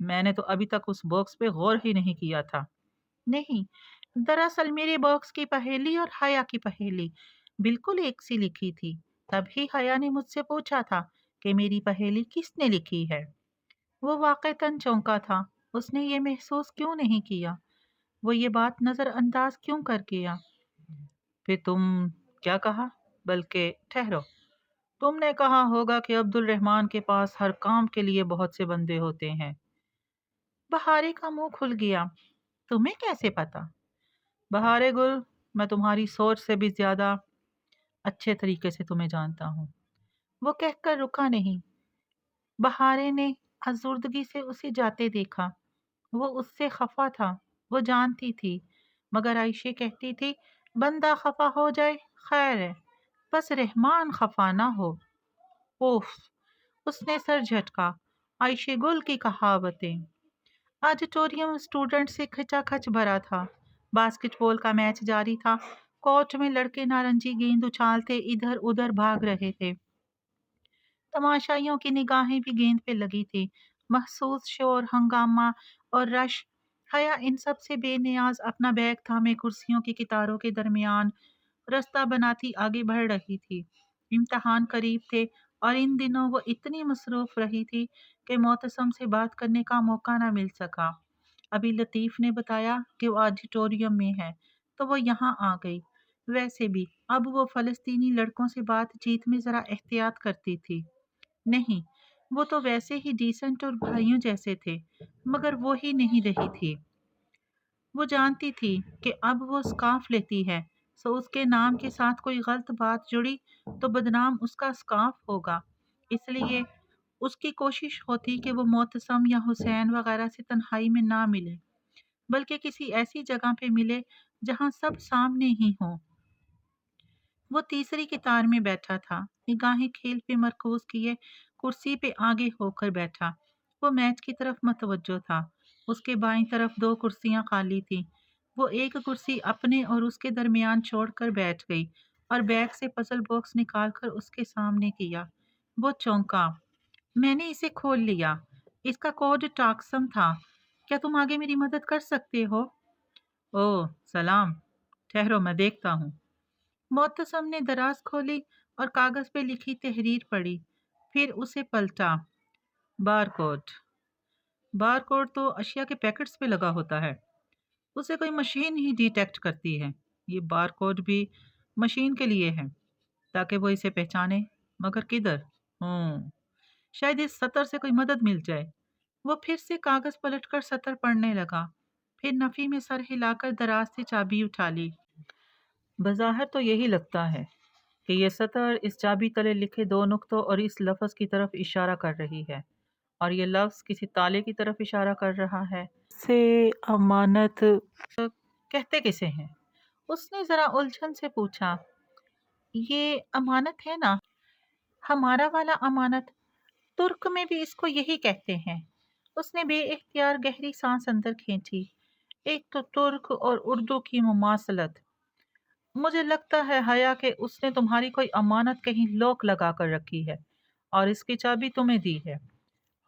میں نے تو ابھی تک اس باکس پہ غور ہی نہیں کیا تھا۔ نہیں، دراصل میرے باکس کی پہیلی اور حیا کی پہیلی بالکل ایک سی لکھی تھی۔ تبھی حیا نے مجھ سے پوچھا تھا کہ میری پہیلی کس نے لکھی ہے۔ وہ واقعتاً چونکا تھا۔ اس نے یہ محسوس کیوں نہیں کیا؟ وہ یہ بات نظر انداز کیوں کر گیا؟ پھر تم کیا کہا؟ بلکہ ٹھہرو، تم نے کہا ہوگا کہ عبد الرحمان کے پاس ہر کام کے لیے بہت سے بندے ہوتے ہیں۔ بہارے کا منہ کھل گیا۔ تمہیں کیسے پتا؟ بہارے گل، میں تمہاری سوچ سے بھی زیادہ اچھے طریقے سے تمہیں جانتا ہوں۔ وہ کہہ کر رکا نہیں۔ بہارے نے ازردگی سے اسے جاتے دیکھا۔ وہ اس سے خفا تھا، وہ جانتی تھی، مگر عائشہ کہتی تھی بندہ خفا ہو جائے خیر ہے، بس رحمان خفا نہ ہو۔ اوف! اس نے سر جھٹکا۔ عائشہ گل کی کہاوتیں۔ آڈیٹوریم اسٹوڈنٹ سے کھچا کھچ بھرا تھا۔ باسکٹ بال کا میچ جاری تھا۔ کورٹ میں لڑکے نارنجی گیند اچھالتے ادھر ادھر بھاگ رہے تھے۔ تماشائیوں کی نگاہیں بھی گیند پہ لگی تھی۔ محسوس شور، ہنگامہ اور رش۔ حیا ان سب سے بے نیاز اپنا بیگ تھامے کرسیوں کی قطاروں کے درمیان رستہ بناتی آگے بڑھ رہی تھی۔ امتحان قریب تھے اور ان دنوں وہ اتنی مصروف رہی تھی کہ معتصم سے بات کرنے کا موقع نہ مل سکا۔ ابھی لطیف نے بتایا کہ وہ آڈیٹوریم میں ہے تو وہ یہاں آ گئی۔ ویسے بھی اب وہ فلسطینی لڑکوں سے بات چیت میں ذرا احتیاط کرتی تھی۔ نہیں، وہ تو ویسے ہی ڈیسنٹ اور بھائیوں جیسے تھے، مگر وہ ہی نہیں رہی تھی۔ وہ جانتی تھی کہ اب وہ سکارف لیتی ہے سو اس کے نام کے ساتھ کوئی غلط بات جڑی تو بدنام اس کا سکارف ہوگا۔ اس لیے اس کی کوشش ہوتی کہ وہ معتصم یا حسین وغیرہ سے تنہائی میں نہ ملے، بلکہ کسی ایسی جگہ پہ ملے جہاں سب سامنے ہی ہوں۔ وہ تیسری قطار میں بیٹھا تھا، نگاہیں کھیل پہ مرکوز کیے کرسی پہ آگے ہو کر بیٹھا۔ وہ میچ کی طرف متوجہ تھا۔ اس کے بائیں طرف دو کرسیاں خالی تھیں۔ وہ ایک کرسی اپنے اور اس کے درمیان چھوڑ کر بیٹھ گئی اور بیگ سے پزل باکس نکال کر اس کے سامنے کیا۔ وہ چونکا۔ میں نے اسے کھول لیا۔ اس کا کوڈ ٹاکسم تھا۔ کیا تم آگے میری مدد کر سکتے ہو؟ او سلام، ٹھہرو میں دیکھتا ہوں۔ معتصم نے دراز کھولی اور کاغذ پہ لکھی تحریر پڑھی، پھر اسے پلٹا۔ Bar code. بار کوڈ تو اشیاء کے پیکٹس پہ لگا ہوتا ہے، اسے کوئی مشین ہی ڈیٹیکٹ کرتی ہے۔ یہ بار کوڈ بھی مشین کے لیے ہے تاکہ وہ اسے پہچانے، مگر کدھر؟ شاید اس سطر سے کوئی مدد مل جائے۔ وہ پھر سے کاغذ پلٹ کر سطر پڑھنے لگا، پھر نفی میں سر ہلا کر دراز سے چابی اٹھا لی۔ بظاہر تو یہی لگتا ہے کہ یہ سطر اس چابی تلے لکھے دو نقطوں اور اس لفظ کی طرف اشارہ کر رہی ہے، اور یہ لفظ کسی تالے کی طرف اشارہ کر رہا ہے۔ سے امانت کہتے کسے ہیں؟ اس نے ذرا الجھن سے پوچھا۔ یہ امانت ہے نا، ہمارا والا امانت، ترک میں بھی اس کو یہی کہتے ہیں۔ اس نے بے اختیار گہری سانس اندر کھینچی۔ ایک تو ترک اور اردو کی مماثلت۔ مجھے لگتا ہے حیا کہ اس نے تمہاری کوئی امانت کہیں لوک لگا کر رکھی ہے اور اس کی چابی تمہیں دی ہے۔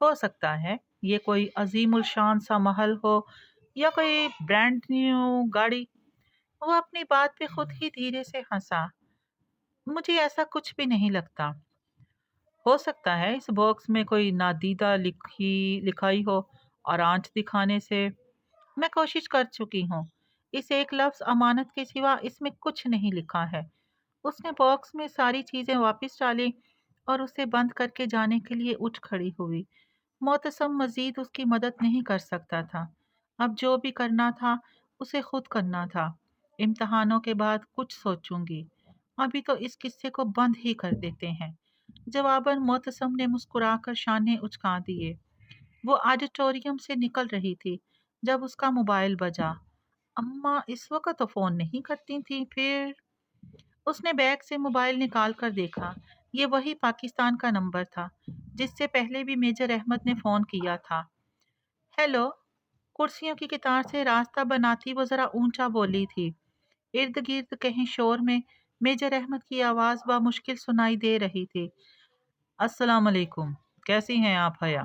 ہو سکتا ہے یہ کوئی عظیم الشان سا محل ہو یا کوئی برانڈ نیو گاڑی۔ وہ اپنی بات پہ خود ہی دھیرے سے ہنسا۔ مجھے ایسا کچھ بھی نہیں لگتا۔ ہو سکتا ہے اس باکس میں کوئی نادیدہ لکھائی ہو اور آنچ دکھانے سے میں کوشش کر چکی ہوں۔ اس ایک لفظ امانت کے سوا اس میں کچھ نہیں لکھا ہے۔ اس نے باکس میں ساری چیزیں واپس ڈالی اور اسے بند کر کے جانے کے لیے اٹھ کھڑی ہوئی۔ معتصم مزید اس کی مدد نہیں کر سکتا تھا۔ اب جو بھی کرنا تھا اسے خود کرنا تھا۔ امتحانوں کے بعد کچھ سوچوں گی، ابھی تو اس قصے کو بند ہی کر دیتے ہیں۔ جواباً معتصم نے مسکرا کر شانے اچکا دیے۔ وہ آڈیٹوریم سے نکل رہی تھی جب اس کا موبائل بجا۔ اماں اس وقت تو فون نہیں کرتی تھی، پھر اس نے بیگ سے موبائل نکال کر دیکھا۔ یہ وہی پاکستان کا نمبر تھا جس سے پہلے بھی میجر احمد نے فون کیا تھا۔ ہیلو، کرسیوں کی قطار سے راستہ بناتی وہ ذرا اونچا بولی تھی۔ ارد گرد کہیں شور میں میجر احمد کی آواز بامشکل سنائی دے رہی تھی۔ السلام علیکم، کیسی ہیں آپ حیا؟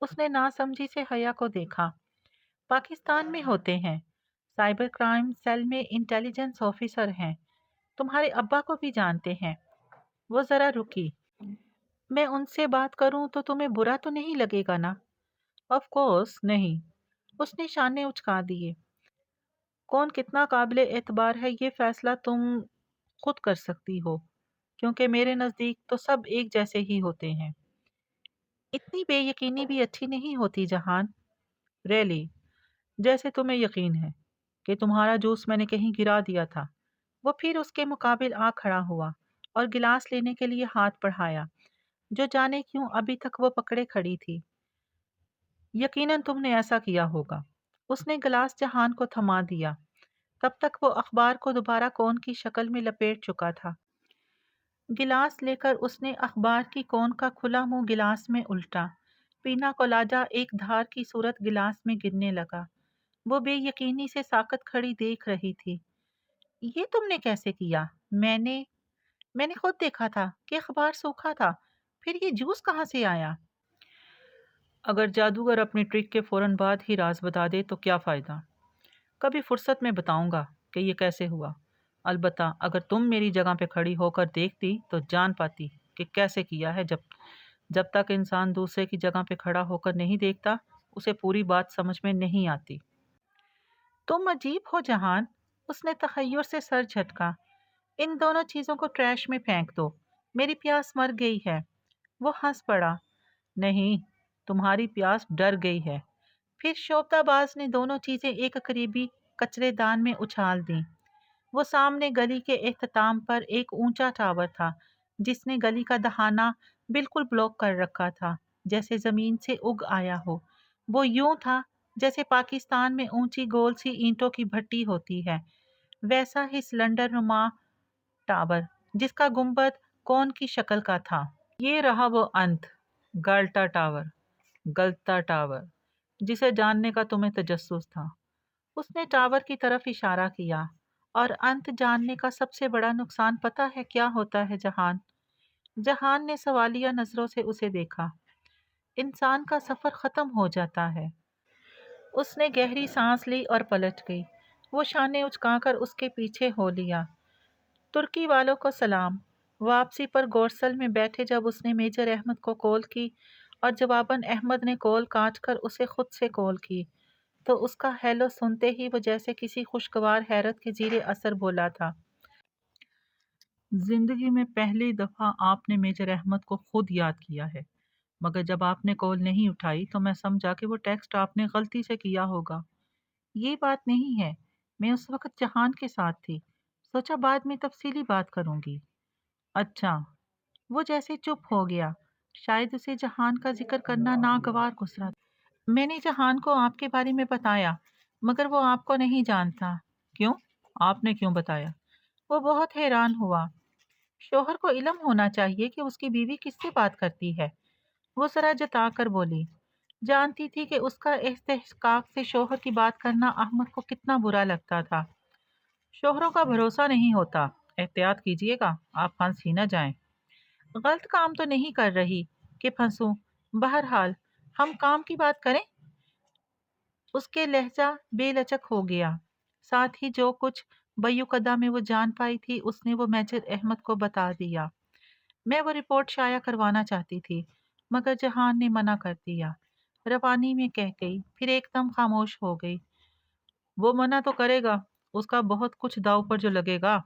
اس نے ناسمجھی سے حیا کو دیکھا۔ پاکستان میں ہوتے ہیں، سائبر کرائم سیل میں انٹیلیجنس آفیسر ہیں، تمہارے ابا کو بھی جانتے ہیں۔ وہ ذرا رکی۔ میں ان سے بات کروں تو تمہیں برا تو نہیں لگے گا نا؟ آف کورس نہیں۔ اس نے شانے اچکا دیے۔ کون کتنا قابل اعتبار ہے یہ فیصلہ تم خود کر سکتی ہو، کیونکہ میرے نزدیک تو سب ایک جیسے ہی ہوتے ہیں۔ اتنی بے یقینی بھی اچھی نہیں ہوتی جہان۔ ریلی، جیسے تمہیں یقین ہے کہ تمہارا جوس میں نے کہیں گرا دیا تھا۔ وہ پھر اس کے مقابل آ کھڑا ہوا اور گلاس لینے کے لیے ہاتھ بڑھایا، جو جانے کیوں ابھی تک وہ پکڑے کھڑی تھی۔ یقیناً تم نے ایسا کیا ہوگا۔ اس نے گلاس جہان کو تھما دیا۔ تب تک وہ اخبار کو دوبارہ کون کی شکل میں لپیٹ چکا تھا۔ گلاس لے کر اس نے اخبار کی کون کا کھلا منہ گلاس میں الٹا۔ پینا کولاڈا ایک دھار کی صورت گلاس میں گرنے لگا۔ وہ بے یقینی سے ساکت کھڑی دیکھ رہی تھی۔ یہ تم نے کیسے کیا؟ میں نے خود دیکھا تھا کہ اخبار سوکھا تھا، پھر یہ جوس کہاں سے آیا؟ اگر جادوگر اپنی ٹرک کے فوراً بعد ہی راز بتا دے تو کیا فائدہ؟ کبھی فرصت میں بتاؤں گا کہ یہ کیسے ہوا۔ البتہ اگر تم میری جگہ پہ کھڑی ہو کر دیکھتی تو جان پاتی کہ کیسے کیا ہے۔ جب تک انسان دوسرے کی جگہ پہ کھڑا ہو کر نہیں دیکھتا، اسے پوری بات سمجھ میں نہیں آتی۔ تم عجیب ہو جہان۔ اس نے تخیر سے سر جھٹکا۔ ان دونوں چیزوں کو ٹریش میں پھینک دو، میری پیاس مر گئی ہے۔ وہ ہنس پڑا۔ نہیں، تمہاری پیاس ڈر گئی ہے۔ پھر شوبدہ باز نے دونوں چیزیں ایک قریبی کچرے دان میں اچھال دیں۔ وہ سامنے گلی کے اختتام پر ایک اونچا ٹاور تھا، جس نے گلی کا دہانہ بالکل بلاک کر رکھا تھا، جیسے زمین سے اگ آیا ہو۔ وہ یوں تھا جیسے پاکستان میں اونچی گول سی اینٹوں کی بھٹی ہوتی ہے، ویسا ہی سلنڈر نما ٹاور جس کا گنبد کون کی شکل کا تھا۔ یہ رہا وہ انت، گالٹا ٹاور، گلتا ٹاور، جسے جاننے کا تمہیں تجسس تھا۔ اس نے ٹاور کی طرف اشارہ کیا۔ اور انت جاننے کا سب سے بڑا نقصان پتہ ہے کیا ہوتا ہے جہان؟ جہان نے سوالیہ نظروں سے اسے دیکھا۔ انسان کا سفر ختم ہو جاتا ہے۔ اس نے گہری سانس لی اور پلٹ گئی۔ وہ شانے اچکا کر اس کے پیچھے ہو لیا۔ ترکی والوں کو سلام۔ واپسی پر گورسل میں بیٹھے جب اس نے میجر احمد کو کال کی اور جواباً احمد نے کال کاٹ کر اسے خود سے کال کی، تو اس کا ہیلو سنتے ہی وہ جیسے کسی خوشگوار حیرت کے زیر اثر بولا تھا۔ زندگی میں پہلی دفعہ آپ نے میجر احمد کو خود یاد کیا ہے، مگر جب آپ نے کال نہیں اٹھائی تو میں سمجھا کہ وہ ٹیکسٹ آپ نے غلطی سے کیا ہوگا۔ یہ بات نہیں ہے، میں اس وقت جہان کے ساتھ تھی، سوچا بعد میں تفصیلی بات کروں گی۔ اچھا۔ وہ جیسے چپ ہو گیا، شاید اسے جہان کا ذکر کرنا ناگوار گزرا۔ میں نے جہان کو آپ کے بارے میں بتایا، مگر وہ آپ کو نہیں جانتا۔ کیوں؟ آپ نے کیوں بتایا؟ وہ بہت حیران ہوا۔ شوہر کو علم ہونا چاہیے کہ اس کی بیوی کس سے بات کرتی ہے۔ وہ ذرا جتا کر بولی۔ جانتی تھی کہ اس کا استحقاق سے شوہر کی بات کرنا احمد کو کتنا برا لگتا تھا۔ شوہروں کا بھروسہ نہیں ہوتا، احتیاط کیجیے گا، آپ پھنس ہی نہ جائیں۔ غلط کام تو نہیں کر رہی کہ پھنسوں، بہرحال ہم کام کی بات کریں۔ اس کے لہجہ بے لچک ہو گیا، ساتھ ہی جو کچھ بیوقدہ میں وہ جان پائی تھی اس نے وہ میجر احمد کو بتا دیا۔ میں وہ رپورٹ شائع کروانا چاہتی تھی، مگر جہان نے منع کر دیا، روانی میں کہہ گئی، پھر ایک دم خاموش ہو گئی۔ وہ منع تو کرے گا، اس کا بہت کچھ داؤ پر جو لگے گا۔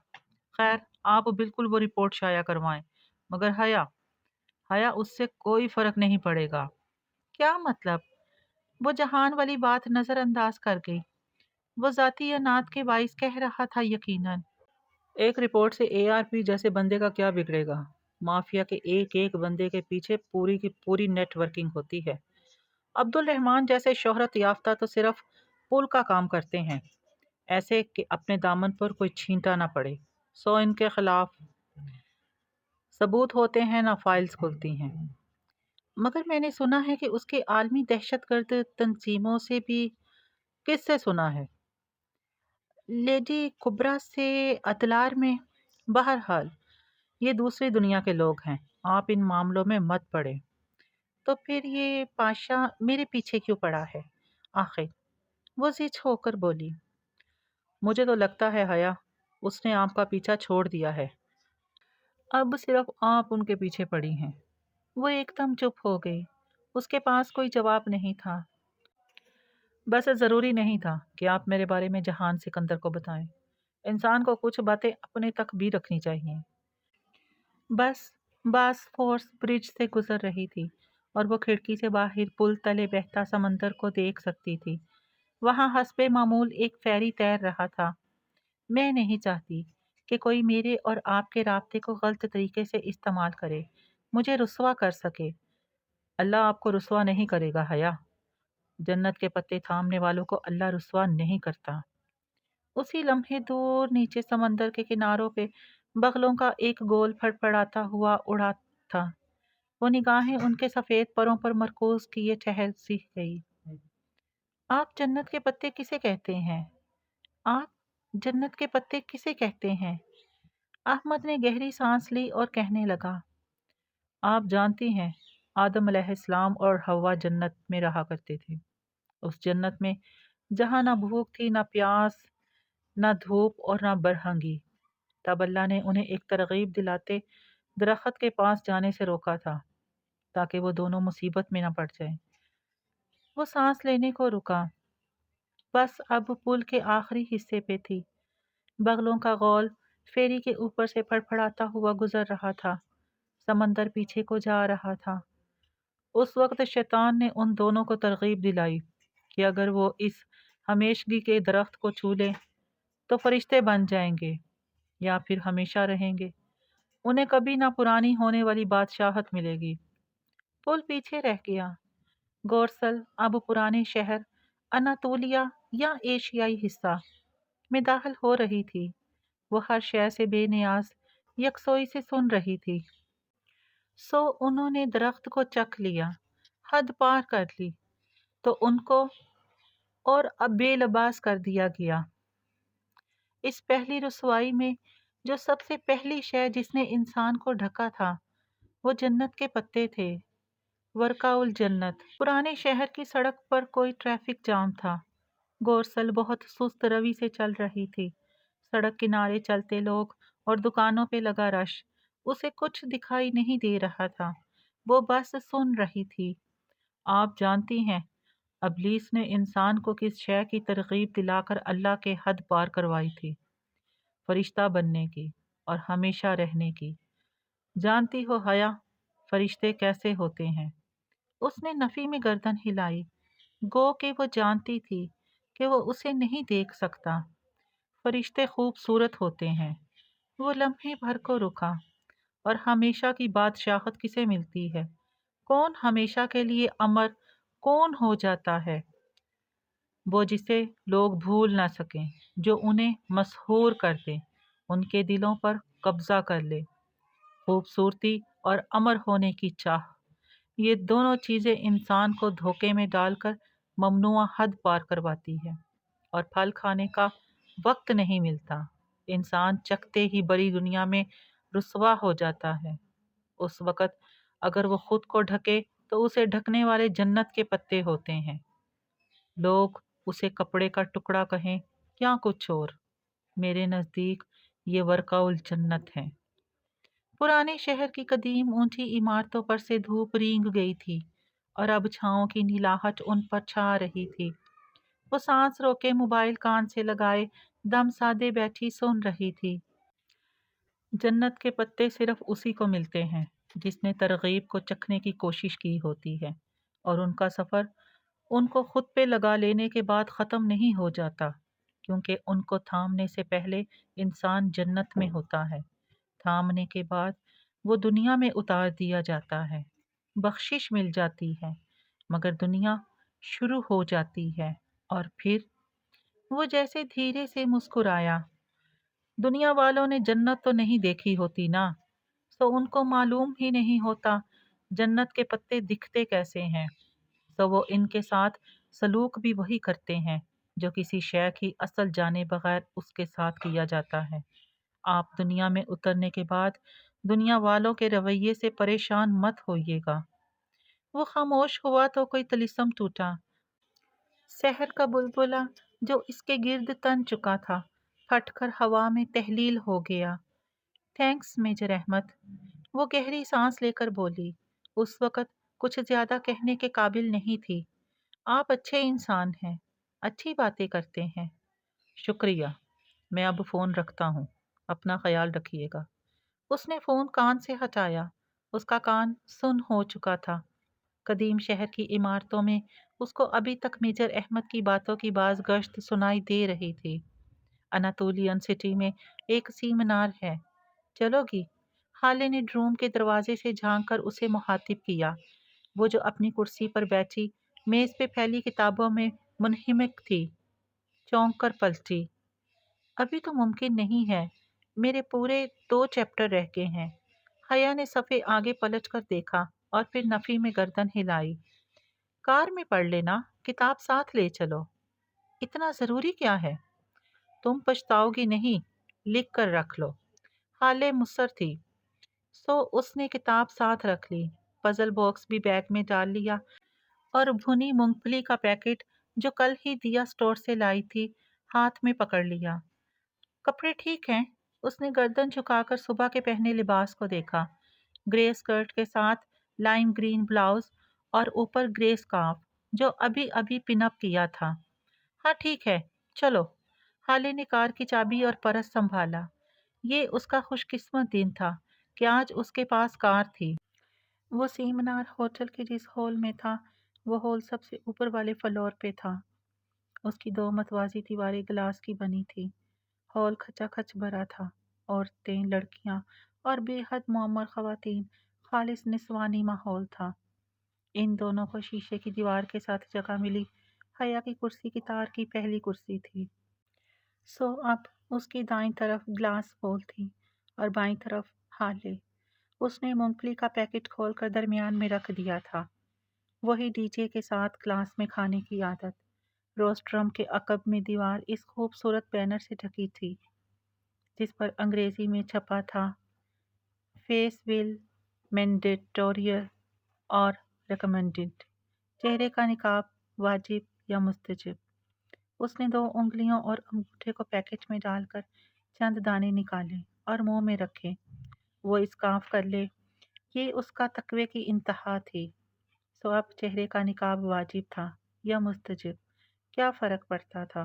خیر، آپ بالکل وہ رپورٹ شائع کروائیں، مگر حیا اس سے کوئی فرق نہیں پڑے گا۔ کیا مطلب؟ وہ جہان والی بات نظر انداز کر گئی۔ وہ ذاتی انات کے باعث کہہ رہا تھا یقیناً۔ ایک رپورٹ سے اے آر پی جیسے بندے کا کیا بگڑے گا؟ مافیا کے ایک ایک بندے کے پیچھے پوری کی پوری نیٹ ورکنگ ہوتی ہے۔ عبد الرحمان جیسے شہرت یافتہ تو صرف پل کا کام کرتے ہیں، ایسے کہ اپنے دامن پر کوئی چھینٹا نہ پڑے۔ سو ان کے خلاف ثبوت ہوتے ہیں نہ فائلز کھلتی ہیں۔ مگر میں نے سنا ہے کہ اس کے عالمی دہشت گرد تنظیموں سے بھی۔ کس سے سنا ہے؟ لیڈی کبرا سے، ادلار میں۔ بہرحال یہ دوسری دنیا کے لوگ ہیں، آپ ان معاملوں میں مت پڑے۔ تو پھر یہ پاشا میرے پیچھے کیوں پڑا ہے آخر؟ وہ زچ ہو کر بولی۔ مجھے تو لگتا ہے حیا اس نے آپ کا پیچھا چھوڑ دیا ہے، اب صرف آپ ان کے پیچھے پڑی ہیں۔ وہ ایک دم چپ ہو گئی، اس کے پاس کوئی جواب نہیں تھا۔ بس ضروری نہیں تھا کہ آپ میرے بارے میں جہان سکندر کو بتائیں، انسان کو کچھ باتیں اپنے تک بھی رکھنی چاہیے۔ بس باس فورس برج سے گزر رہی تھی اور وہ کھڑکی سے باہر پل تلے بہتا سمندر کو دیکھ سکتی تھی۔ وہاں حسب معمول ایک فیری تیر رہا تھا۔ میں نہیں چاہتی کہ کوئی میرے اور آپ کے رابطے کو غلط طریقے سے استعمال کرے، مجھے رسوا کر سکے۔ اللہ آپ کو رسوا نہیں کرے گا حیا، جنت کے پتے تھامنے والوں کو اللہ رسوا نہیں کرتا۔ اسی لمحے دور نیچے سمندر کے کناروں پہ بغلوں کا ایک گول پھڑپڑاتا ہوا اڑا تھا۔ وہ نگاہیں ان کے سفید پروں پر مرکوز کیے ٹھہر سی گئی۔ آپ جنت کے پتے کسے کہتے ہیں؟ آپ جنت کے پتے کسے کہتے ہیں؟ احمد نے گہری سانس لی اور کہنے لگا، آپ جانتی ہیں آدم علیہ السلام اور حوا جنت میں رہا کرتے تھے، اس جنت میں جہاں نہ بھوک تھی، نہ پیاس، نہ دھوپ اور نہ برہنگی۔ تب اللہ نے انہیں ایک ترغیب دلاتے درخت کے پاس جانے سے روکا تھا تاکہ وہ دونوں مصیبت میں نہ پڑ جائیں۔ وہ سانس لینے کو رکا۔ بس اب پل کے آخری حصے پہ تھی۔ بغلوں کا غول فیری کے اوپر سے پھڑپڑاتا ہوا گزر رہا تھا۔ سمندر پیچھے کو جا رہا تھا۔ اس وقت شیطان نے ان دونوں کو ترغیب دلائی کہ اگر وہ اس ہمیشگی کے درخت کو چھو لیں تو فرشتے بن جائیں گے یا پھر ہمیشہ رہیں گے، انہیں کبھی نہ پرانی ہونے والی بادشاہت ملے گی۔ پل پیچھے رہ گیا۔ گورسل اب پرانے شہر اناتولیا یا ایشیائی حصہ میں داخل ہو رہی تھی۔ وہ ہر شے سے بے نیاز یکسوئی سے سن رہی تھی۔ سو انہوں نے درخت کو چکھ لیا، حد پار کر لی تو ان کو اور اب بے لباس کر دیا گیا۔ اس پہلی رسوائی میں جو سب سے پہلی شے جس نے انسان کو ڈھکا تھا وہ جنت کے پتے تھے۔ ورقہ الجنت۔ پرانے شہر کی سڑک پر کوئی ٹریفک جام تھا۔ گورسل بہت سست روی سے چل رہی تھی۔ سڑک کنارے چلتے لوگ اور دکانوں پہ لگا رش اسے کچھ دکھائی نہیں دے رہا تھا، وہ بس سن رہی تھی۔ آپ جانتی ہیں ابلیس نے انسان کو کس شے کی ترغیب دلا کر اللہ کے حد پار کروائی تھی؟ فرشتہ بننے کی اور ہمیشہ رہنے کی۔ جانتی ہو حیا فرشتے کیسے ہوتے ہیں؟ اس نے نفی میں گردن ہلائی، گو کہ وہ جانتی تھی کہ وہ اسے نہیں دیکھ سکتا۔ فرشتے خوبصورت ہوتے ہیں۔ وہ لمحے بھر کو رکا۔ اور ہمیشہ کی بادشاہت کسے ملتی ہے؟ کون ہمیشہ کے لیے امر کون ہو جاتا ہے؟ وہ جسے لوگ بھول نہ سکیں، جو انہیں مسحور کر دے، ان کے دلوں پر قبضہ کر لے۔ خوبصورتی اور امر ہونے کی چاہ، یہ دونوں چیزیں انسان کو دھوکے میں ڈال کر ممنوع حد پار کرواتی ہے، اور پھل کھانے کا وقت نہیں ملتا۔ انسان چکھتے ہی بڑی دنیا میں رسوا ہو جاتا ہے۔ اس وقت اگر وہ خود کو ڈھکے تو اسے ڈھکنے والے جنت کے پتے ہوتے ہیں، لوگ اسے کپڑے کا ٹکڑا کہیں یا کچھ اور، میرے نزدیک یہ ورقہ الجنت ہے۔ پرانے شہر کی قدیم اونچی عمارتوں پر سے دھوپ رینگ گئی تھی اور اب چھاؤں کی نیلاہٹ ان پر چھا رہی تھی۔ وہ سانس روکے موبائل کان سے لگائے دم سادے بیٹھی سن رہی تھی۔ جنت کے پتے صرف اسی کو ملتے ہیں جس نے ترغیب کو چکھنے کی کوشش کی ہوتی ہے، اور ان کا سفر ان کو خود پہ لگا لینے کے بعد ختم نہیں ہو جاتا، کیونکہ ان کو تھامنے سے پہلے انسان جنت میں ہوتا ہے، تھامنے کے بعد وہ دنیا میں اتار دیا جاتا ہے، بخشش مل جاتی ہے، مگر دنیا شروع ہو جاتی ہے، اور پھر وہ جیسے دھیرے سے مسکرایا۔ دنیا والوں نے جنت تو نہیں دیکھی ہوتی نا، سو ان کو معلوم ہی نہیں ہوتا جنت کے پتے دکھتے کیسے ہیں، سو وہ ان کے ساتھ سلوک بھی وہی کرتے ہیں جو کسی شے کی اصل جانے بغیر اس کے ساتھ کیا جاتا ہے۔ آپ دنیا میں اترنے کے بعد دنیا والوں کے رویے سے پریشان مت ہوئیے گا۔ وہ خاموش ہوا تو کوئی طلسم ٹوٹا۔ سحر کا بلبلا جو اس کے گرد تن چکا تھا پھٹ کر ہوا میں تحلیل ہو گیا۔ تھینکس میجر احمد، وہ گہری سانس لے کر بولی۔ اس وقت کچھ زیادہ کہنے کے قابل نہیں تھی۔ آپ اچھے انسان ہیں، اچھی باتیں کرتے ہیں۔ شکریہ، میں اب فون رکھتا ہوں، اپنا خیال رکھیے گا۔ اس نے فون کان سے ہٹایا۔ اس کا کان سن ہو چکا تھا۔ قدیم شہر کی عمارتوں میں اس کو ابھی تک میجر احمد کی باتوں کی باز گشت سنائی دے رہی تھی۔ اناتولین سٹی میں ایک سیمینار ہے، چلو گی؟ خالے نے روم کے دروازے سے جھانک کر اسے مخاطب کیا۔ وہ جو اپنی کرسی پر بیٹھی میز پہ پھیلی کتابوں میں منہمک تھی، چونک کر پلٹی۔ ابھی تو ممکن نہیں ہے، میرے پورے 2 چیپٹر رہ گئے ہیں۔ حیا نے صفحے آگے پلٹ کر دیکھا اور پھر نفی میں گردن ہلائی۔ کار میں پڑھ لینا، کتاب ساتھ لے چلو۔ اتنا ضروری کیا ہے؟ تم پچھتاؤ گی نہیں، لکھ کر رکھ لو۔ خالے مصر تھی، سو اس نے کتاب ساتھ رکھ لی، پزل باکس بھی بیگ میں ڈال لیا اور بھنی مونگ پھلی کا پیکٹ جو کل ہی دیا اسٹور سے لائی تھی ہاتھ میں پکڑ لیا۔ کپڑے ٹھیک ہیں؟ اس نے گردن جھکا کر صبح کے پہنے لباس کو دیکھا، گرے اسکرٹ کے ساتھ لائم گرین بلاؤز اور اوپر گرے اسکارف جو ابھی ابھی پن اپ کیا تھا۔ ہاں ٹھیک ہے، چلو۔ خالے نے کار کی چابی اور پرس سنبھالا۔ یہ اس کا خوش قسمت دن تھا کہ آج اس کے پاس کار تھی۔ وہ سیمینار ہوٹل کے جس ہال میں تھا وہ ہال سب سے اوپر والے فلور پہ تھا۔ اس کی 2 متوازی دیواریں گلاس کی بنی تھی۔ ہال کھچا کھچ بھرا تھا، عورتیں، لڑکیاں اور بے حد معمر خواتین، خالص نسوانی ماحول تھا۔ ان دونوں کو شیشے کی دیوار کے ساتھ جگہ ملی۔ حیا کی کرسی کی تار کی پہلی کرسی تھی، سو اب اس کی دائیں طرف گلاس بول تھی اور بائیں طرف حالے۔ اس نے مونگ پھلی کا پیکٹ کھول کر درمیان میں رکھ دیا تھا۔ وہی ڈی جے کے ساتھ کلاس میں کھانے کی عادت۔ روسٹرم کے عقب میں دیوار اس خوبصورت بینر سے ڈھکی تھی جس پر انگریزی میں چھپا تھا فیس ویل مینڈیٹوریل اور ریکمینڈڈ، چہرے کا نقاب واجب یا مستحب۔ اس نے 2 انگلیوں اور انگوٹھے کو پیکٹ میں ڈال کر چند دانے نکالے اور منہ میں رکھے۔ وہ اسکارف کر لے، یہ اس کا تقوی کی انتہا تھی۔ سو اب چہرے کا نقاب واجب تھا یا مستحب، کیا فرق پڑتا تھا؟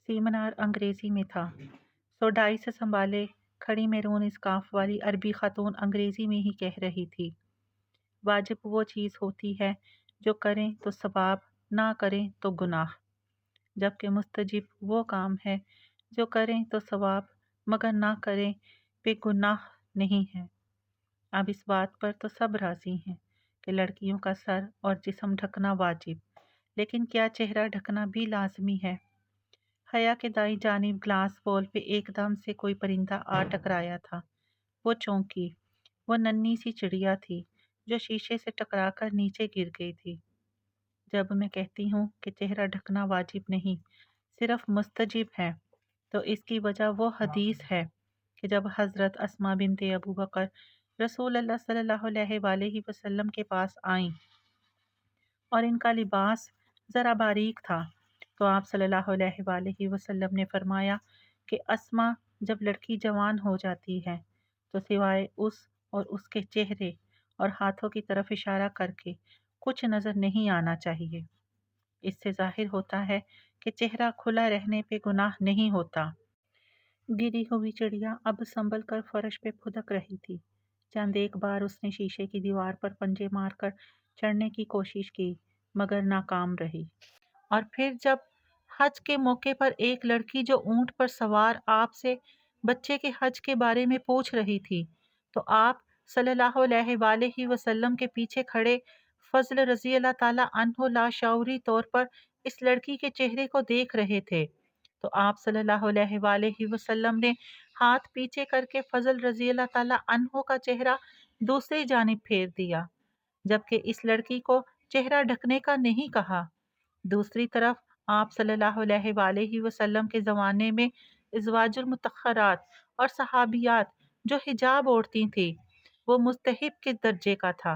سیمینار انگریزی میں تھا، سو ڈائی سے سنبھالے کھڑی میرون اسکارف والی عربی خاتون انگریزی میں ہی کہہ رہی تھی، واجب وہ چیز ہوتی ہے جو کریں تو ثواب، نہ کریں تو گناہ، جبکہ مستحب وہ کام ہے جو کریں تو ثواب مگر نہ کریں بے گناہ نہیں ہے۔ اب اس بات پر تو سب راضی ہیں کہ لڑکیوں کا سر اور جسم ڈھکنا واجب، لیکن کیا چہرہ ڈھکنا بھی لازمی ہے؟ حیا کے دائیں جانب گلاس بول پہ ایک دم سے کوئی پرندہ آ ٹکرایا تھا۔ وہ چونکی، وہ ننھی سی چڑیا تھی جو شیشے سے ٹکرا کر نیچے گر گئی تھی۔ جب میں کہتی ہوں کہ چہرہ ڈھکنا واجب نہیں، صرف مستحب ہے، تو اس کی وجہ وہ حدیث ہے کہ جب حضرت اسماء بنت ابو بکر رسول اللہ صلی اللہ علیہ وآلہ وسلم کے پاس آئیں اور ان کا لباس ذرا باریک تھا تو آپ صلی اللہ علیہ وآلہ وسلم نے فرمایا کہ اسماء جب لڑکی جوان ہو جاتی ہے تو سوائے اس اور اس کے چہرے اور ہاتھوں کی طرف اشارہ کر کے کچھ نظر نہیں آنا چاہیے۔ اس سے ظاہر ہوتا ہے کہ چہرہ کھلا رہنے پہ گناہ نہیں ہوتا۔ گری ہوئی چڑیا اب سنبھل کر فرش پہ پھدک رہی تھی۔ چند ایک بار اس نے شیشے کی دیوار پر پنجے مار کر چڑھنے کی کوشش کی مگر ناکام رہی۔ اور پھر جب حج کے موقع پر ایک لڑکی جو اونٹ پر سوار آپ سے بچے کے حج کے بارے میں پوچھ رہی تھی تو آپ صلی اللہ علیہ وآلہ وسلم کے پیچھے کھڑے فضل رضی اللہ تعالیٰ عنہ لاشعوری طور پر اس لڑکی کے چہرے کو دیکھ رہے تھے تو آپ صلی اللہ علیہ وآلہ وسلم نے ہاتھ پیچھے کر کے فضل رضی اللہ تعالیٰ عنہ کا چہرہ دوسری جانب پھیر دیا، جبکہ اس لڑکی کو چہرہ ڈھکنے کا نہیں کہا۔ دوسری طرف آپ صلی اللہ علیہ وآلہ وسلم کے زمانے میں ازواج المطہرات اور صحابیات جو حجاب اوڑھتی تھیں وہ مستحب کے درجے کا تھا،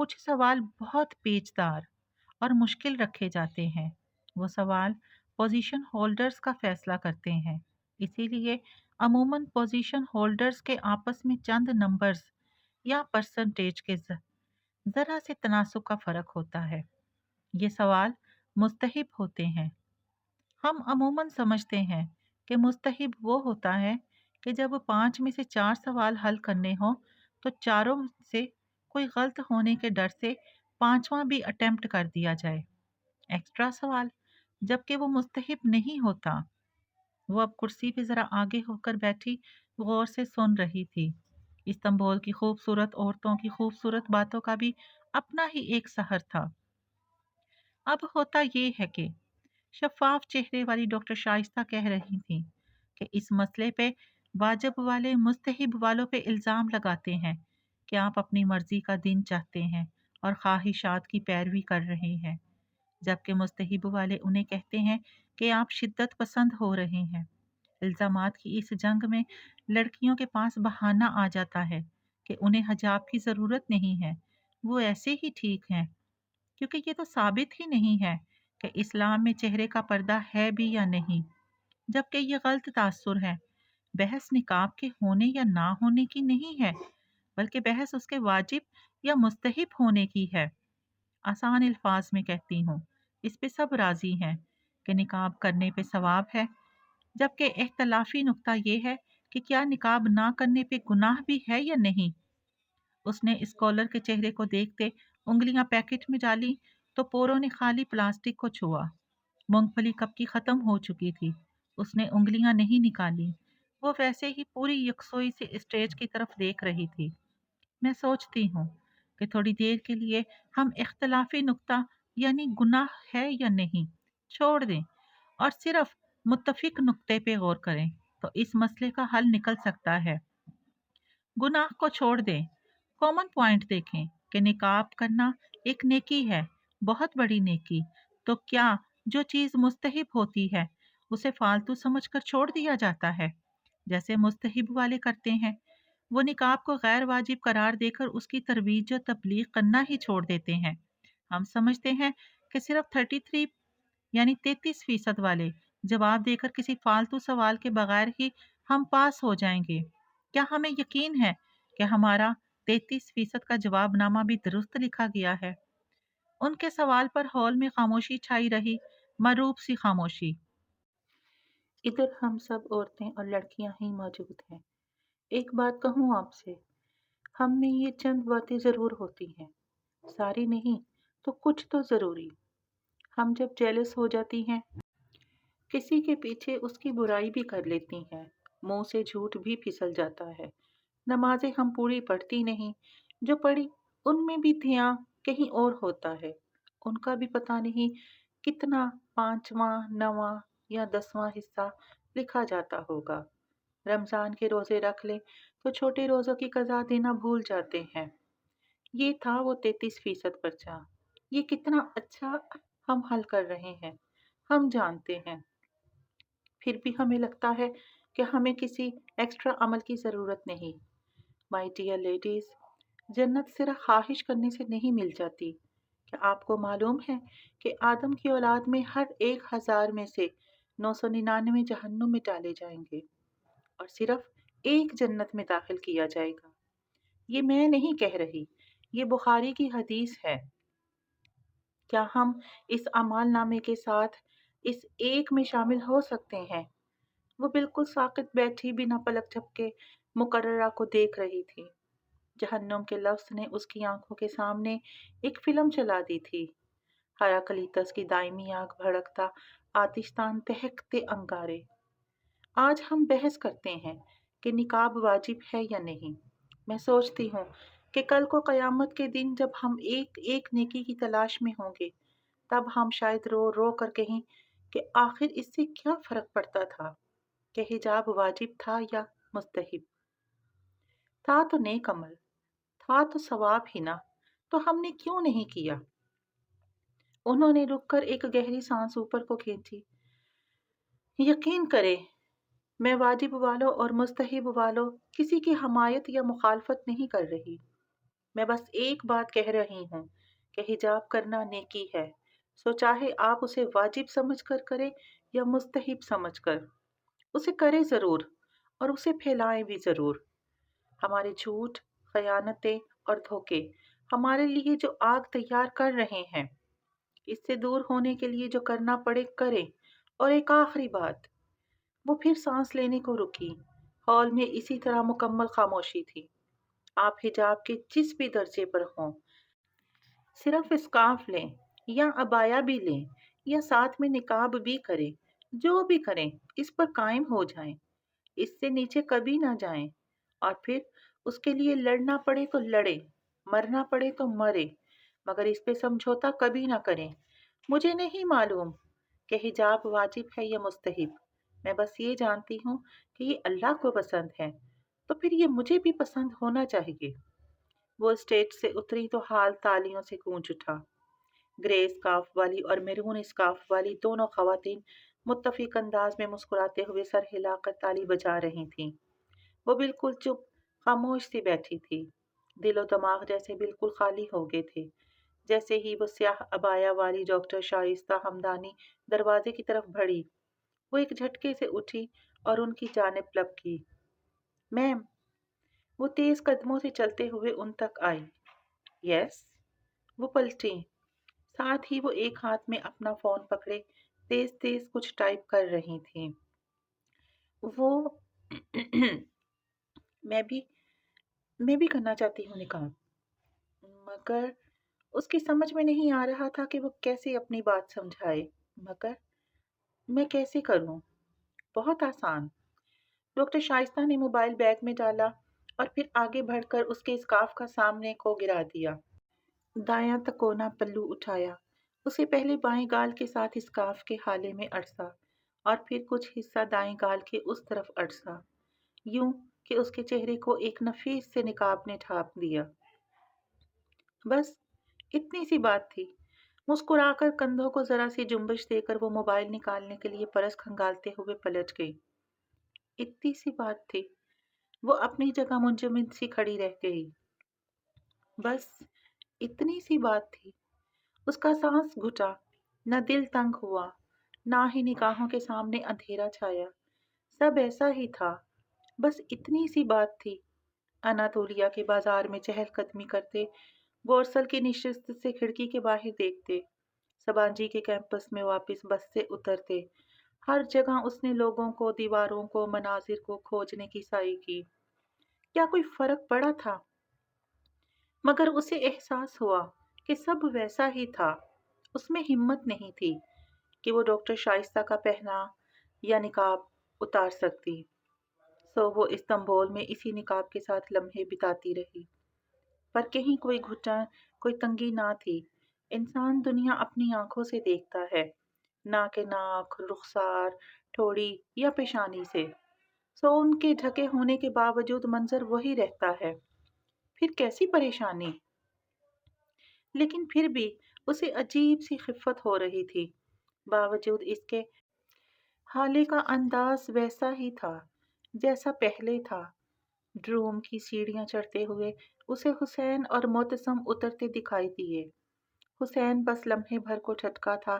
کچھ سوال بہت پیچیدہ اور مشکل رکھے جاتے ہیں۔ وہ سوال پوزیشن ہولڈرز کا فیصلہ کرتے ہیں، اسی لیے عموماً پوزیشن ہولڈرز کے آپس میں چند نمبرز یا پرسنٹیج کے ذرا سے تناسب کا فرق ہوتا ہے۔ یہ سوال مستحب ہوتے ہیں۔ ہم عموماً سمجھتے ہیں کہ مستحب وہ ہوتا ہے کہ جب 5 میں سے 4 سوال حل کرنے ہوں تو چاروں سے کوئی غلط ہونے کے ڈر سے 5واں بھی اٹیمپٹ کر دیا جائے۔ ایکسٹرا سوال جبکہ وہ مستحب نہیں ہوتا۔ وہ اب کرسی پہ ذرا آگے ہو کر بیٹھی غور سے سن رہی تھی۔ استنبول کی خوبصورت عورتوں کی خوبصورت باتوں کا بھی اپنا ہی ایک سحر تھا۔ اب ہوتا یہ ہے کہ شفاف چہرے والی ڈاکٹر شائستہ کہہ رہی تھیں کہ اس مسئلے پہ واجب والے مستحب والوں پہ الزام لگاتے ہیں کہ آپ اپنی مرضی کا دن چاہتے ہیں اور خواہشات کی پیروی کر رہے ہیں، جبکہ مستحب والے انہیں کہتے ہیں کہ آپ شدت پسند ہو رہے ہیں۔ الزامات کی اس جنگ میں لڑکیوں کے پاس بہانہ آ جاتا ہے کہ انہیں حجاب کی ضرورت نہیں ہے، وہ ایسے ہی ٹھیک ہیں، کیونکہ یہ تو ثابت ہی نہیں ہے کہ اسلام میں چہرے کا پردہ ہے بھی یا نہیں، جبکہ یہ غلط تاثر ہے۔ بحث نقاب کے ہونے یا نہ ہونے کی نہیں ہے، بلکہ بحث اس کے واجب یا مستحب ہونے کی ہے۔ آسان الفاظ میں کہتی ہوں، اس پہ سب راضی ہیں کہ نقاب کرنے پہ ثواب ہے، جبکہ اختلافی نقطہ یہ ہے کہ کیا نقاب نہ کرنے پہ گناہ بھی ہے یا نہیں۔ اس نے اسکالر کے چہرے کو دیکھتے انگلیاں پیکٹ میں ڈالی تو پوروں نے خالی پلاسٹک کو چھوا۔ مونگ پھلی کب کی ختم ہو چکی تھی، اس نے انگلیاں نہیں نکالی، وہ ویسے ہی پوری یکسوئی سے اسٹیج کی طرف دیکھ رہی تھی۔ میں سوچتی ہوں کہ تھوڑی دیر کے لیے ہم اختلافی نقطہ یعنی گناہ ہے یا نہیں چھوڑ دیں اور صرف متفق نقطے پہ غور کریں تو اس مسئلے کا حل نکل سکتا ہے۔ گناہ کو چھوڑ دیں، کامن پوائنٹ دیکھیں کہ نقاب کرنا ایک نیکی ہے، بہت بڑی نیکی، تو کیا جو چیز مستحب ہوتی ہے اسے فالتو سمجھ کر چھوڑ دیا جاتا ہے جیسے مستحب والے کرتے ہیں؟ وہ نقاب کو غیر واجب قرار دے کر اس کی ترویج و تبلیغ کرنا ہی چھوڑ دیتے ہیں۔ ہم سمجھتے ہیں کہ صرف 33 یعنی 33% والے جواب دے کر کسی فالتو سوال کے بغیر ہی ہم پاس ہو جائیں گے۔ کیا ہمیں یقین ہے کہ ہمارا 33% کا جواب نامہ بھی درست لکھا گیا ہے؟ ان کے سوال پر ہال میں خاموشی چھائی رہی، مروب سی خاموشی۔ ادھر ہم سب عورتیں اور لڑکیاں ہی موجود ہیں۔ ایک بات کہوں آپ سے، ہم میں یہ چند باتیں ضرور ہوتی ہیں، ساری نہیں تو کچھ تو ضروری۔ ہم جب جیلس ہو جاتی ہیں کسی کے پیچھے اس کی برائی بھی کر لیتی ہیں، منہ سے جھوٹ بھی پھسل جاتا ہے، نمازیں ہم پوری پڑھتی نہیں، جو پڑھی ان میں بھی دھیان کہیں اور ہوتا ہے، ان کا بھی پتہ نہیں کتنا 5واں 9واں یا 10واں حصہ لکھا جاتا ہوگا۔ رمضان کے روزے رکھ لیں تو چھوٹے روزوں کی قضا دینا بھول جاتے ہیں۔ یہ تھا وہ 33% پرچہ، یہ کتنا اچھا ہم حل کر رہے ہیں، ہم جانتے ہیں، پھر بھی ہمیں لگتا ہے کہ ہمیں کسی ایکسٹرا عمل کی ضرورت نہیں۔ مائی ڈیئر لیڈیز، جنت صرف خواہش کرنے سے نہیں مل جاتی۔ کیا آپ کو معلوم ہے کہ آدم کی اولاد میں ہر 1000 میں سے 999 جہنم میں ڈالے جائیں گے اور صرف ایک جنت میں داخل کیا جائے گا؟ یہ میں نہیں کہہ رہی، یہ بخاری کی حدیث ہے۔ کیا ہم اس اعمال نامے کے ساتھ اس ایک میں شامل ہو سکتے ہیں؟ وہ بالکل ساکت بیٹھی بنا پلک جھپکے مقررہ کو دیکھ رہی تھی۔ جہنم کے لفظ نے اس کی آنکھوں کے سامنے ایک فلم چلا دی تھی، ہراکلیتس کی دائمی آگ بھڑکتا آتشتان دہکتے انگارے۔ آج ہم بحث کرتے ہیں کہ نقاب واجب ہے یا نہیں۔ میں سوچتی ہوں کہ کل کو قیامت کے دن جب ہم ایک ایک نیکی کی تلاش میں ہوں گے، تب ہم شاید رو رو کر کہیں کہ آخر اس سے کیا فرق پڑتا تھا کہ حجاب واجب تھا یا مستحب؟ تھا تو نیک عمل، تھا تو ثواب ہی نہ، تو ہم نے کیوں نہیں کیا؟ انہوں نے رک کر ایک گہری سانس اوپر کو کھینچی۔ یقین کرے، میں واجب والوں اور مستحب والوں کسی کی حمایت یا مخالفت نہیں کر رہی۔ میں بس ایک بات کہہ رہی ہوں کہ حجاب کرنا نیکی ہے، سو چاہے آپ اسے واجب سمجھ کر کریں یا مستحب سمجھ کر، اسے کریں ضرور اور اسے پھیلائیں بھی ضرور۔ ہمارے جھوٹ، خیانتیں اور دھوکے ہمارے لیے جو آگ تیار کر رہے ہیں، اس سے دور ہونے کے لیے جو کرنا پڑے کریں۔ اور ایک آخری بات، وہ پھر سانس لینے کو رکی۔ ہال میں اسی طرح مکمل خاموشی تھی۔ آپ حجاب کے جس بھی درجے پر ہوں، صرف اسکارف لیں یا عبایا بھی لیں یا ساتھ میں نقاب بھی کریں، جو بھی کریں اس پر قائم ہو جائیں، اس سے نیچے کبھی نہ جائیں، اور پھر اس کے لیے لڑنا پڑے تو لڑیں، مرنا پڑے تو مریں، مگر اس پہ سمجھوتا کبھی نہ کریں۔ مجھے نہیں معلوم کہ حجاب واجب ہے یا مستحب، میں بس یہ جانتی ہوں کہ یہ اللہ کو پسند ہے، تو پھر یہ مجھے بھی پسند ہونا چاہیے۔ وہ اسٹیج سے اتری تو حال تالیوں سے گونج اٹھا۔ گرے اسکارف والی اور میرون اسکارف والی دونوں خواتین متفق انداز میں مسکراتے ہوئے سر ہلا کر تالی بجا رہی تھیں۔ وہ بالکل چپ، خاموش سی بیٹھی تھی، دل و دماغ جیسے بالکل خالی ہو گئے تھے۔ جیسے ہی وہ سیاہ عبایا والی ڈاکٹر شائستہ ہمدانی دروازے کی طرف بڑھی، وہ ایک جھٹکے سے اٹھی اور ان کی جانب لپکی۔ میم، وہ تیز قدموں سے چلتے ہوئے ان تک آئی۔ یس، وہ پلٹیں، ساتھ ہی وہ ایک ہاتھ میں اپنا فون پکڑے تیز تیز کچھ ٹائپ کر رہی تھیں۔ وہ میں بھی میں بھی کرنا چاہتی ہوں نکاح، مگر اس کی سمجھ میں نہیں آ رہا تھا کہ وہ کیسے اپنی بات سمجھائے۔ مگر میں کیسے کروں؟ بہت آسان۔ ڈاکٹر شائستہ نے موبائل بیگ میں ڈالا اور پھر آگے بڑھ کر اس کے اسکارف کا سامنے کو گرا دیا۔ دایاں تکونا پلو اٹھایا، اسے پہلے بائیں گال کے ساتھ اسکارف کے حالے میں اڑسا اور پھر کچھ حصہ دائیں گال کے اس طرف اڑسا، یوں کہ اس کے چہرے کو ایک نفیس سے نقاب نے ڈھانپ دیا۔ بس اتنی سی بات تھی۔ مسکرا کر کندھوں کو ذرا سی جنبش دے کر وہ موبائل نکالنے کے لیے پرس کھنگالتے ہوئے پلٹ گئی۔ اتنی سی بات تھی۔ وہ اپنی جگہ منجمد سی کھڑی رہ گئی۔ بس اتنی سی بات تھی۔ اس کا سانس گھٹا، نہ دل تنگ ہوا، نہ ہی نگاہوں کے سامنے اندھیرا چھایا۔ سب ایسا ہی تھا، بس اتنی سی بات تھی۔ اناتولیا کے بازار میں چہل قدمی کرتے، بورسل کی نشست سے کھڑکی کے باہر دیکھتے، سبانجی کے کیمپس میں واپس بس سے اترتے، ہر جگہ اس نے لوگوں کو، دیواروں کو، مناظر کو کھوجنے کی سعی کی۔ کیا کوئی فرق پڑا تھا؟ مگر اسے احساس ہوا کہ سب ویسا ہی تھا۔ اس میں ہمت نہیں تھی کہ وہ ڈاکٹر شائستہ کا پہنا یا نقاب اتار سکتی، سو وہ استنبول میں اسی نقاب کے ساتھ لمحے بتاتی رہی۔ پر کہیں کوئی گھٹن، کوئی تنگی نہ تھی۔ انسان دنیا اپنی آنکھوں سے دیکھتا ہے، نہ کہ ناک، رخسار، ٹھوڑی یا پیشانی سے، سو ان کے ڈھکے ہونے کے باوجود منظر وہی رہتا ہے۔ پھر کیسی پریشانی؟ لیکن پھر بھی اسے عجیب سی خفت ہو رہی تھی۔ باوجود اس کے حالے کا انداز ویسا ہی تھا جیسا پہلے تھا۔ ڈروم کی سیڑھیاں چڑھتے ہوئے اسے حسین اور معتصم اترتے دکھائی دیے۔ حسین بس لمحے بھر کو ٹھٹکا تھا،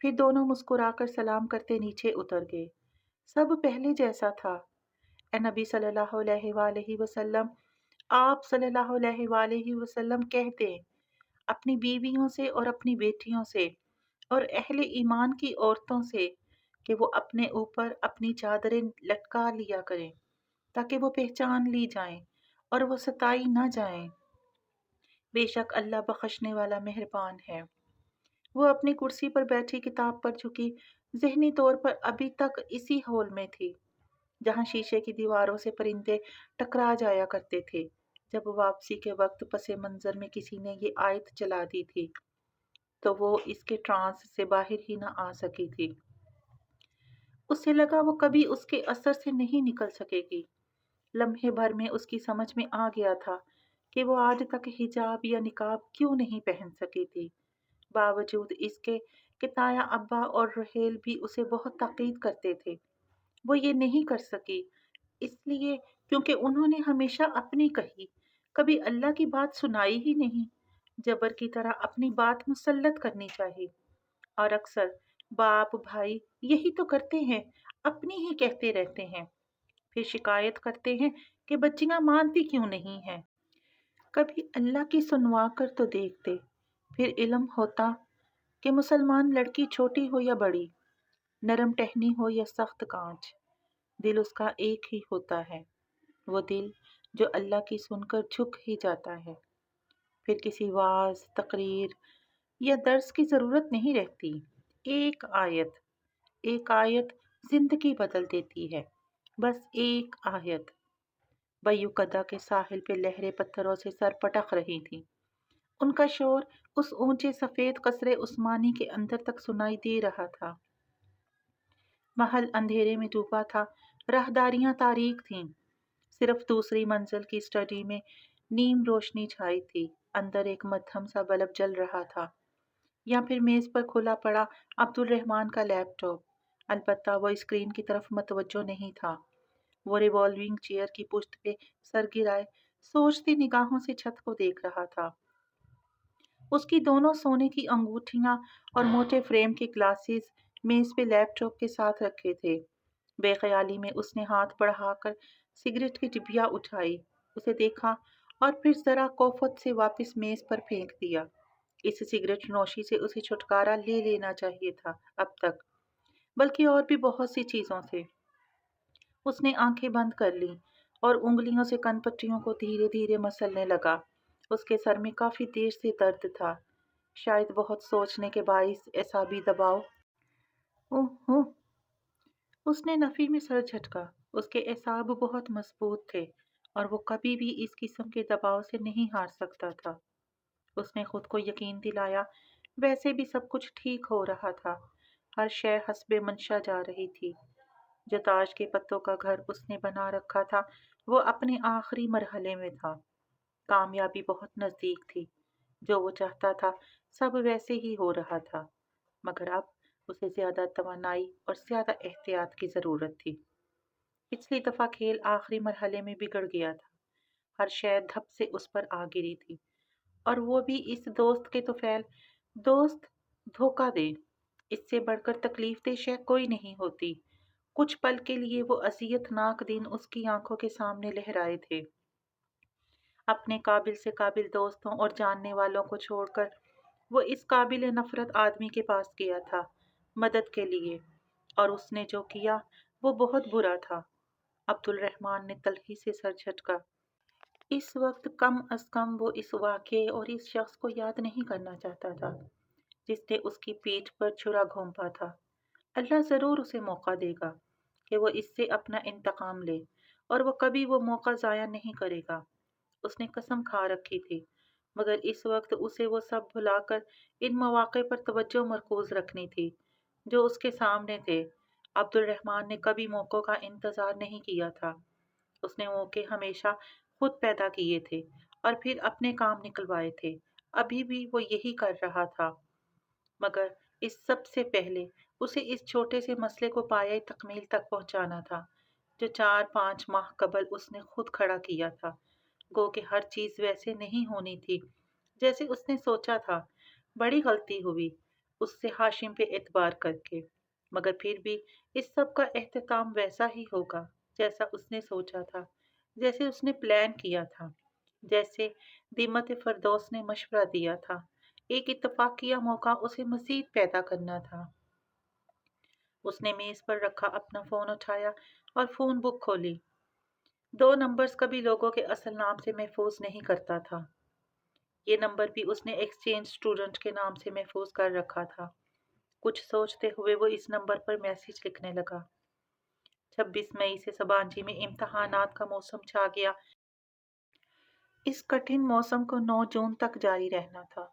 پھر دونوں مسکرا کر سلام کرتے نیچے اتر گئے۔ سب پہلے جیسا تھا۔ اے نبی صلی اللہ علیہ وآلہ وسلم، آپ صلی اللہ علیہ وآلہ وسلم کہہ دیں اپنی بیویوں سے اور اپنی بیٹیوں سے اور اہل ایمان کی عورتوں سے کہ وہ اپنے اوپر اپنی چادریں لٹکا لیا کریں تاکہ وہ پہچان لی جائیں اور وہ ستائی نہ جائیں۔ بے شک اللہ بخشنے والا مہربان ہے۔ وہ اپنی کرسی پر بیٹھی کتاب پر جھکی، ذہنی طور پر ابھی تک اسی ہال میں تھی جہاں شیشے کی دیواروں سے پرندے ٹکرا جایا کرتے تھے جب واپسی کے وقت پس منظر میں کسی نے یہ آیت چلا دی تھی تو وہ اس کے ٹرانس سے باہر ہی نہ آ سکی تھی۔ اسے لگا وہ کبھی اس کے اثر سے نہیں نکل سکے گی۔ لمحے بھر میں اس کی سمجھ میں آ گیا تھا کہ وہ آج تک حجاب یا نقاب کیوں نہیں پہن سکی تھی، باوجود اس کے کہ تایا ابا اور رحیل بھی اسے بہت تاکید کرتے تھے۔ وہ یہ نہیں کر سکی، اس لیے کیونکہ انہوں نے ہمیشہ اپنی کہی، کبھی اللہ کی بات سنائی ہی نہیں، جبر کی طرح اپنی بات مسلط کرنی چاہیے۔ اور اکثر باپ بھائی یہی تو کرتے ہیں، اپنی ہی کہتے رہتے ہیں، پھر شکایت کرتے ہیں کہ بچیاں مانتی کیوں نہیں ہیں۔ کبھی اللہ کی سنوا کر تو دیکھتے، پھر علم ہوتا کہ مسلمان لڑکی چھوٹی ہو یا بڑی، نرم ٹہنی ہو یا سخت کانچ، دل اس کا ایک ہی ہوتا ہے، وہ دل جو اللہ کی سن کر جھک ہی جاتا ہے، پھر کسی واعظ، تقریر یا درس کی ضرورت نہیں رہتی۔ ایک آیت، ایک آیت زندگی بدل دیتی ہے، بس ایک آیت۔ بیو کدا کے ساحل پہ لہریں پتھروں سے سر پٹک رہی تھیں، ان کا شور اس اونچے سفید قصرے عثمانی کے اندر تک سنائی دے رہا تھا۔ محل اندھیرے میں ڈوبا تھا، راہداریاں تاریک تھیں، صرف دوسری منزل کی اسٹڈی میں نیم روشنی چھائی تھی، اندر ایک مدھم سا بلب جل رہا تھا، یا پھر میز پر کھلا پڑا عبد الرحمن کا لیپ ٹاپ، البتہ وہ اسکرین کی طرف متوجہ نہیں تھا، وہ ریوالونگ چیئر کی پشت پہ سر گرائے سوچتی نگاہوں سے چھت کو دیکھ رہا تھا۔ اس کی دونوں سونے کی انگوٹھیاں اور موٹے فریم کے گلاسز میز پہ لیپ ٹاپ کے ساتھ رکھے تھے۔ بے خیالی میں اس نے ہاتھ بڑھا کر سگریٹ کی ڈبیا اٹھائی، اسے دیکھا اور پھر ذرا کوفت سے واپس میز پر پھینک دیا۔ اس سگریٹ نوشی سے اسے چھٹکارا لے لینا چاہیے تھا اب تک، بلکہ اور بھی بہت سی چیزوں سے۔ اس نے آنکھیں بند کر لیں اور انگلیوں سے کن پٹیوں کو دھیرے دھیرے مسلنے لگا۔ اس کے سر میں کافی دیر سے درد تھا، شاید بہت سوچنے کے باعث اعصابی دباؤ۔ اوہ اوہ، اس نے نفی میں سر جھٹکا۔ اس کے اعصاب بہت مضبوط تھے اور وہ کبھی بھی اس قسم کے دباؤ سے نہیں ہار سکتا تھا۔ اس نے خود کو یقین دلایا، ویسے بھی سب کچھ ٹھیک ہو رہا تھا، ہر شے حسب منشا جا رہی تھی۔ جو تاج کے پتوں کا گھر اس نے بنا رکھا تھا وہ اپنے آخری مرحلے میں تھا، کامیابی بہت نزدیک تھی، جو وہ چاہتا تھا سب ویسے ہی ہو رہا تھا، مگر اب اسے زیادہ توانائی اور زیادہ احتیاط کی ضرورت تھی۔ پچھلی دفعہ کھیل آخری مرحلے میں بگڑ گیا تھا، ہر شے دھپ سے اس پر آ گری تھی، اور وہ بھی اس دوست کے طفیل۔ دوست دھوکہ دے، اس سے بڑھ کر تکلیف دہ شے کوئی نہیں ہوتی۔ کچھ پل کے لیے وہ اذیت ناک دن اس کی آنکھوں کے سامنے لہرائے تھے، اپنے قابل سے قابل دوستوں اور جاننے والوں کو چھوڑ کر وہ اس قابل نفرت آدمی کے پاس گیا تھا مدد کے لیے، اور اس نے جو کیا وہ بہت برا تھا۔ عبد الرحمن نے تلخی سے سر جھٹکا۔ اس وقت کم از کم وہ اس واقعے اور اس شخص کو یاد نہیں کرنا چاہتا تھا جس نے اس کی پیٹھ پر چھرا گھونپا تھا۔ اللہ ضرور اسے موقع دے گا کہ وہ اس سے اپنا انتقام لے، اور وہ کبھی وہ موقع ضائع نہیں کرے گا۔ اس نے قسم کھا رکھی تھی، مگر اس وقت اسے وہ سب بھلا کر ان مواقع پر توجہ مرکوز رکھنی تھی جو اس کے سامنے تھے۔ عبد الرحمن نے کبھی موقعوں کا انتظار نہیں کیا تھا، اس نے موقع ہمیشہ خود پیدا کیے تھے اور پھر اپنے کام نکلوائے تھے۔ ابھی بھی وہ یہی کر رہا تھا، مگر اس سب سے پہلے اسے اس چھوٹے سے مسئلے کو پایۂ تکمیل تک پہنچانا تھا جو 4-5 ماہ قبل اس نے خود کھڑا کیا تھا۔ گو کہ ہر چیز ویسے نہیں ہونی تھی جیسے اس نے سوچا تھا۔ بڑی غلطی ہوئی اس سے ہاشم پہ اعتبار کر کے، مگر پھر بھی اس سب کا اختتام ویسا ہی ہوگا جیسا اس نے سوچا تھا، جیسے اس نے پلان کیا تھا، جیسے دیمت فردوس نے مشورہ دیا تھا۔ ایک اتفاقیہ موقع اسے مزید پیدا کرنا تھا۔ اس نے میز پر رکھا اپنا فون اٹھایا اور فون بک کھولی۔ 2 نمبرز کبھی لوگوں کے اصل نام سے محفوظ نہیں کرتا تھا، یہ نمبر بھی اس نے ایکسچینج اسٹوڈنٹ کے نام سے محفوظ کر رکھا تھا۔ کچھ سوچتے ہوئے وہ اس نمبر پر میسج لکھنے لگا۔ 26 مئی سے سبانجی میں امتحانات کا موسم چھا گیا۔ اس کٹھن موسم کو 9 جون تک جاری رہنا تھا۔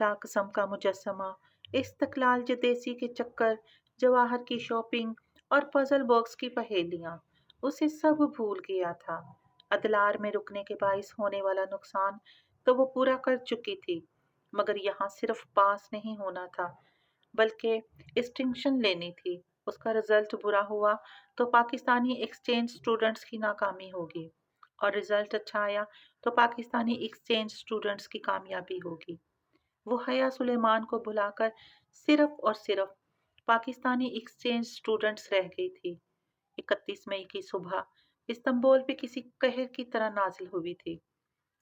چاقسم کا مجسمہ، استقلال جدیسی کے چکر، جواہر کی شاپنگ اور پزل باکس کی پہیلیاں، اسے سب بھول گیا تھا۔ ادلار میں رکنے کے باعث ہونے والا نقصان تو وہ پورا کر چکی تھی، مگر یہاں صرف پاس نہیں ہونا تھا بلکہ اسٹنکشن لینی تھی۔ اس کا رزلٹ برا ہوا تو پاکستانی ایکسچینج اسٹوڈنٹس کی ناکامی ہوگی، اور رزلٹ اچھا آیا تو پاکستانی ایکسچینج اسٹوڈنٹس کی کامیابی ہوگی۔ وہ حیا سلیمان کو بلا کر صرف اور صرف پاکستانی ایکسچینج اسٹوڈنٹس رہ گئی تھی۔ 31 مئی کی صبح استنبول پہ کسی قہر کی طرح نازل ہوئی تھی۔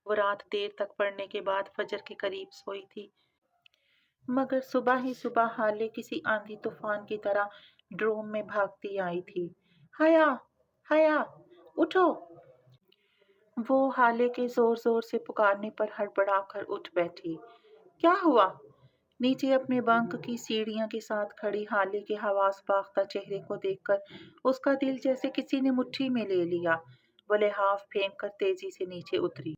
وہ رات دیر تک پڑھنے کے بعد فجر کے قریب سوئی تھی، مگر صبح ہی صبح حالے کسی آندھی طوفان کی طرح ڈروم میں بھاگتی آئی تھی۔ حیا، حیا، اٹھو! وہ حالے کے زور زور سے پکارنے پر ہڑبڑا کر اٹھ بیٹھی۔ کیا ہوا؟ نیچے اپنے بنک کی سیڑھیاں کے ساتھ کھڑی حالے کے حواس باختہ چہرے کو دیکھ کر اس کا دل جیسے کسی نے مٹھی میں لے لیا۔ وہ لحاف پھینک کر تیزی سے نیچے اتری۔